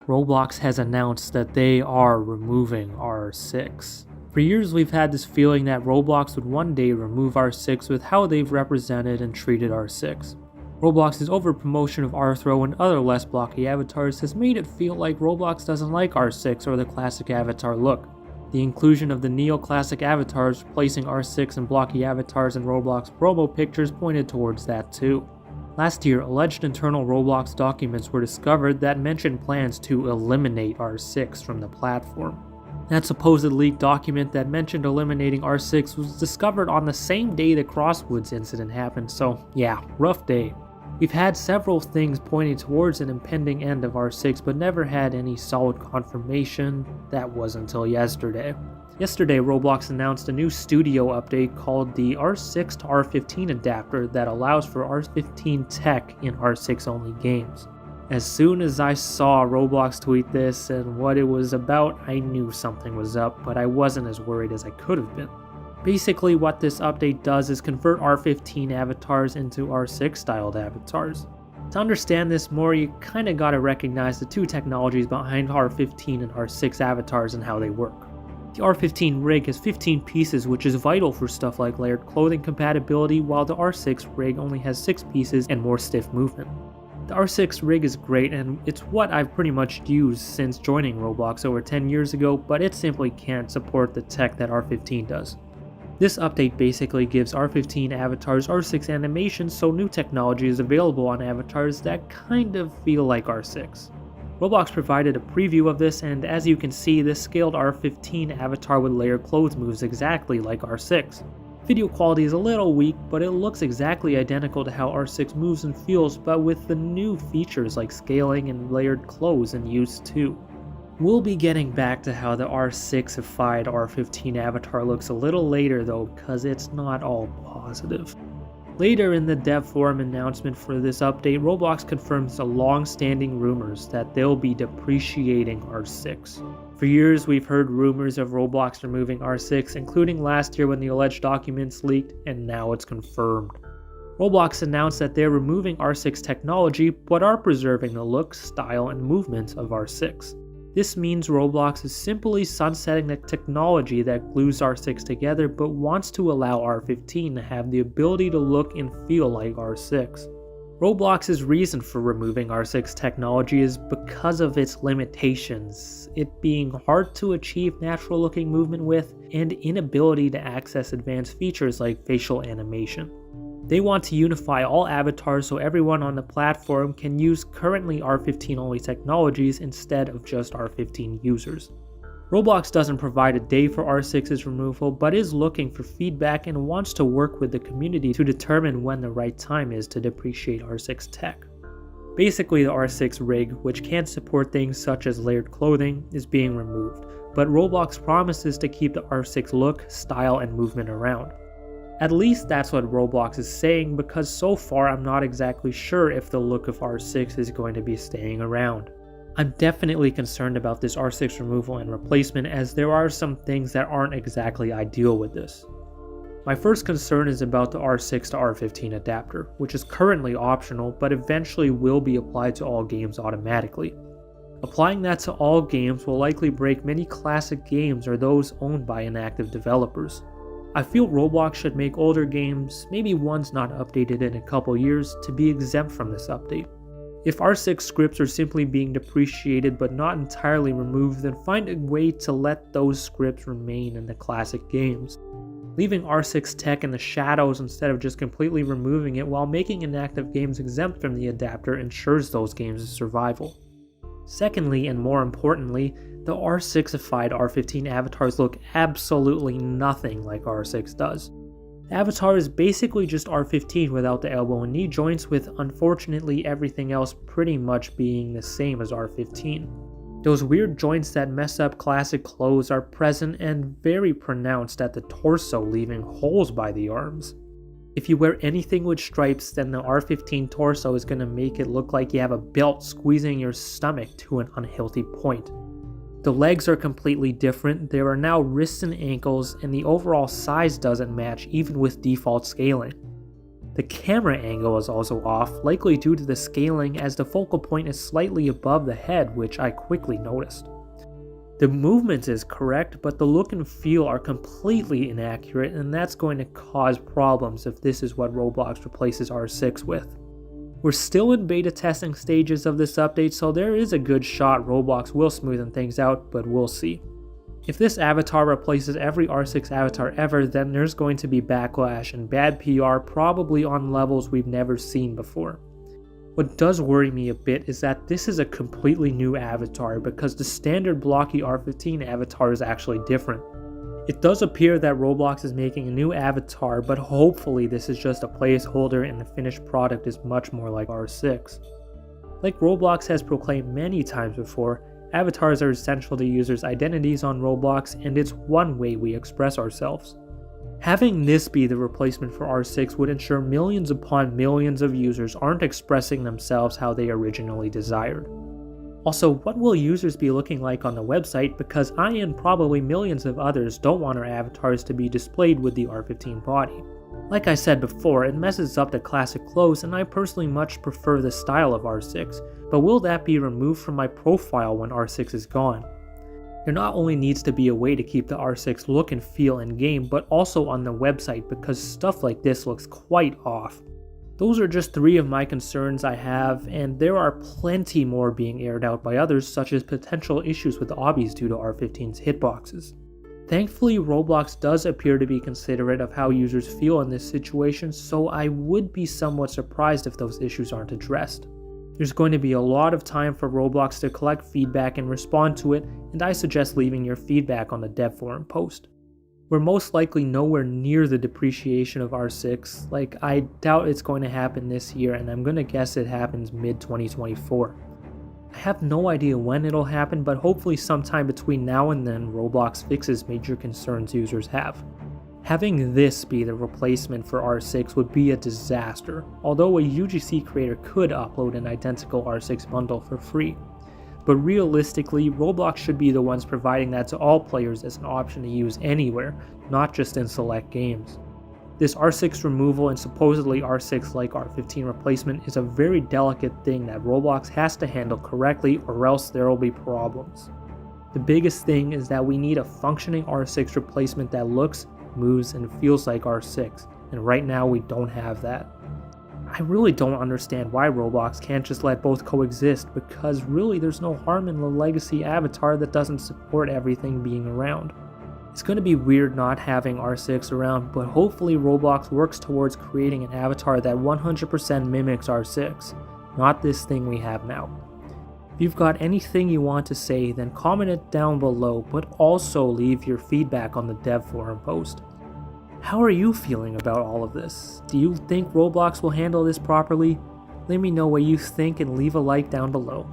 Roblox has announced that they are removing R6. For years we've had this feeling that Roblox would one day remove R6 with how they've represented and treated R6. Roblox's over-promotion of Arthro and other less blocky avatars has made it feel like Roblox doesn't like R6 or the classic avatar look. The inclusion of the neo-classic avatars replacing R6 and blocky avatars in Roblox promo pictures pointed towards that too. Last year, alleged internal Roblox documents were discovered that mentioned plans to eliminate R6 from the platform. That supposed leaked document that mentioned eliminating R6 was discovered on the same day the Crosswoods incident happened, so yeah, rough day. We've had several things pointing towards an impending end of R6 but never had any solid confirmation. That was until yesterday. Yesterday, Roblox announced a new studio update called the R6 to R15 adapter that allows for R15 tech in R6 only games. As soon as I saw Roblox tweet this and what it was about, I knew something was up, but I wasn't as worried as I could have been. Basically, what this update does is convert R15 avatars into R6 styled avatars. To understand this more, you kinda gotta recognize the two technologies behind R15 and R6 avatars and how they work. The R15 rig has 15 pieces, which is vital for stuff like layered clothing compatibility, while the R6 rig only has 6 pieces and more stiff movement. The R6 rig is great, and it's what I've pretty much used since joining Roblox over 10 years ago, but it simply can't support the tech that R15 does. This update basically gives R15 avatars R6 animations, so new technology is available on avatars that kind of feel like R6. Roblox provided a preview of this, and as you can see, this scaled R15 avatar with layered clothes moves exactly like R6. Video quality is a little weak, but it looks exactly identical to how R6 moves and feels, but with the new features like scaling and layered clothes in use too. We'll be getting back to how the R6ified R15 avatar looks a little later though, because it's not all positive. Later in the dev forum announcement for this update, Roblox confirms the long-standing rumors that they'll be depreciating R6. For years, we've heard rumors of Roblox removing R6, including last year when the alleged documents leaked, and now it's confirmed. Roblox announced that they're removing R6 technology, but are preserving the look, style, and movement of R6. This means Roblox is simply sunsetting the technology that glues R6 together, but wants to allow R15 to have the ability to look and feel like R6. Roblox's reason for removing R6 technology is because of its limitations, it being hard to achieve natural looking movement with, and inability to access advanced features like facial animation. They want to unify all avatars so everyone on the platform can use currently R15 only technologies instead of just R15 users. Roblox doesn't provide a day for R6's removal, but is looking for feedback and wants to work with the community to determine when the right time is to depreciate R6 tech. Basically, the R6 rig, which can support things such as layered clothing, is being removed, but Roblox promises to keep the R6 look, style, and movement around. At least that's what Roblox is saying, because so far I'm not exactly sure if the look of R6 is going to be staying around. I'm definitely concerned about this R6 removal and replacement, as there are some things that aren't exactly ideal with this. My first concern is about the R6 to R15 adapter, which is currently optional but eventually will be applied to all games automatically. Applying that to all games will likely break many classic games or those owned by inactive developers. I feel Roblox should make older games, maybe ones not updated in a couple years, to be exempt from this update. If R6 scripts are simply being depreciated but not entirely removed, then find a way to let those scripts remain in the classic games. Leaving R6 tech in the shadows instead of just completely removing it while making inactive games exempt from the adapter ensures those games' survival. Secondly, and more importantly, the R6ified R15 avatars look absolutely nothing like R6 does. The avatar is basically just R15 without the elbow and knee joints, with unfortunately everything else pretty much being the same as R15. Those weird joints that mess up classic clothes are present and very pronounced at the torso, leaving holes by the arms. If you wear anything with stripes, then the R15 torso is going to make it look like you have a belt squeezing your stomach to an unhealthy point. The legs are completely different, there are now wrists and ankles, and the overall size doesn't match even with default scaling. The camera angle is also off, likely due to the scaling as the focal point is slightly above the head, which I quickly noticed. The movement is correct, but the look and feel are completely inaccurate, and that's going to cause problems if this is what Roblox replaces R6 with. We're still in beta testing stages of this update, so there is a good shot Roblox will smoothen things out, but we'll see. If this avatar replaces every R6 avatar ever, then there's going to be backlash and bad PR, probably on levels we've never seen before. What does worry me a bit is that this is a completely new avatar because the standard blocky R15 avatar is actually different. It does appear that Roblox is making a new avatar, but hopefully this is just a placeholder and the finished product is much more like R6. Like Roblox has proclaimed many times before, avatars are essential to users' identities on Roblox, and it's one way we express ourselves. Having this be the replacement for R6 would ensure millions upon millions of users aren't expressing themselves how they originally desired. Also, what will users be looking like on the website, because I and probably millions of others don't want our avatars to be displayed with the R15 body. Like I said before, it messes up the classic clothes, and I personally much prefer the style of R6, but will that be removed from my profile when R6 is gone? There not only needs to be a way to keep the R6 look and feel in game, but also on the website, because stuff like this looks quite off. Those are just 3 of my concerns I have, and there are plenty more being aired out by others, such as potential issues with obbies due to R15's hitboxes. Thankfully, Roblox does appear to be considerate of how users feel in this situation, so I would be somewhat surprised if those issues aren't addressed. There's going to be a lot of time for Roblox to collect feedback and respond to it, and I suggest leaving your feedback on the dev forum post. We're most likely nowhere near the depreciation of R6, like I doubt it's going to happen this year, and I'm going to guess it happens mid-2024. I have no idea when it'll happen, but hopefully sometime between now and then Roblox fixes major concerns users have. Having this be the replacement for R6 would be a disaster, although a UGC creator could upload an identical R6 bundle for free. But realistically, Roblox should be the ones providing that to all players as an option to use anywhere, not just in select games. This R6 removal and supposedly R6-like R15 replacement is a very delicate thing that Roblox has to handle correctly, or else there will be problems. The biggest thing is that we need a functioning R6 replacement that looks, moves, and feels like R6, and right now we don't have that. I really don't understand why Roblox can't just let both coexist, because really there's no harm in the legacy avatar that doesn't support everything being around. It's going to be weird not having R6 around, but hopefully Roblox works towards creating an avatar that 100% mimics R6, not this thing we have now. If you've got anything you want to say, then comment it down below, but also leave your feedback on the dev forum post. How are you feeling about all of this? Do you think Roblox will handle this properly? Let me know what you think and leave a like down below.